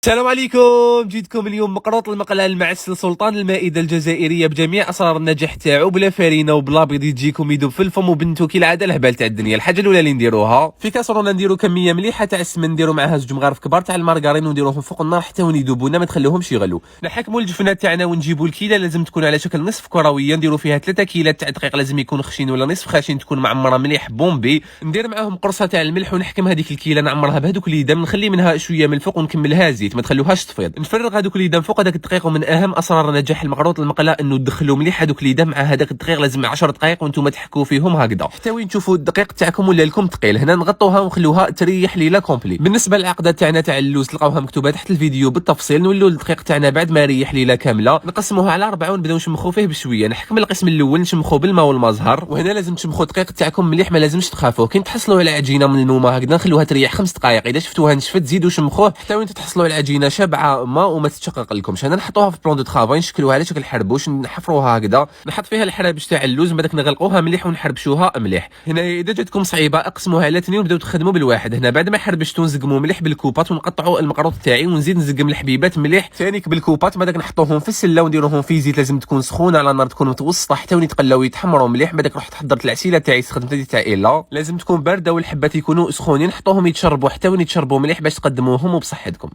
السلام عليكم. جيتكم اليوم مقروط المقلة المعسل سلطان المائدة الجزائرية بجميع أسرار النجاح تاعو، بلا فرينة وبلا بيض يجيكم يذوب في الفم وبنتو كالعادة الهبال تاع الدنيا. الحاجة الأولى اللي نديروها في كاسرونة نديرو كمية مليحة تاع السمن، نديرو معاها زوج مغارف كبار تاع المارغرين ونديروهم فوق النار حتى وين يذوبونا، ما تخليوهمش يغلو. نحكموا الجفنة تاعنا ونجيبوا الكيلة، لازم تكون على شكل نصف كروية، نديرو فيها 3 كيلات تاع دقيق، لازم يكون خشين ولا نصف خشين، تكون معمرة مليح بومبي. ندير معاهم قرصة تاع الملح ونحكم هذيك الكيلة نعمرها بهذوك اليدام، نخلي منها شوية من الفوق ونكملها زيت، ما تخلوهاش تفيض. نفرغ هذوك اليدام فوق هذاك الدقيق، ومن اهم اسرار نجاح المقروط المقله انه تدخلوا مليح هذوك اليدام مع هذاك الدقيق، لازم 10 دقائق وانتم تحكوا فيهم هكذا حتى وين تشوفوا الدقيق تاعكم ولا لكم ثقيل. هنا نغطوها ونخلوها تريح ليله كومبلي. بالنسبه للعقده تاعنا تاع اللوز تلقاوها مكتوبه تحت الفيديو بالتفصيل. نولوا الدقيق تاعنا بعد ما ريح ليله كامله نقسموها على 4 ونبداو نشمخوا فيه بشويه. نحكم القسم الاول نشمخوا بالماء والمزهر، وهنا لازم تشمخوا الدقيق تاعكم مليح، ما لازمش تخافوا. كي تحصلوا على عجينه من المومه هكذا نخلوها تريح 5 دقائق، اذا شفتوها نشفت زيدوا شمخوه حتى وين تحصلوا على العجينه شابعه ما وما تتشقق لكمش. هنا نحطوها في بلون دو طرافاي، نشكلوها على شكل حربوش، نحفروها هكذا، نحط فيها الحرابش تاع اللوز، من بعدك نغلقوها مليح ونحربشوها مليح. هنا اذا جاتكم صعيبه اقسموها على 2 وبداو تخدموا بالواحد. هنا بعد ما حربشتو نزقموا مليح بالكوبات ونقطعوا المقروط تاعي، ونزيد نزقم الحبيبات مليح ثانيك بالكوبات، بعدك نحطوهم في السله ونديروهم في زيت لازم تكون سخونه على نار تكون متوسطه حتى وين يتقلاو يتحمروا مليح. بعدك رحت حضرت العسيله تاعي استخدمت هذه تاع ايلا، لازم تكون بارده والحبات يكونوا سخونين، نحطوهم يتشربوا حتى وين يتشربوا مليح باش تقدموهم وبصحتكم.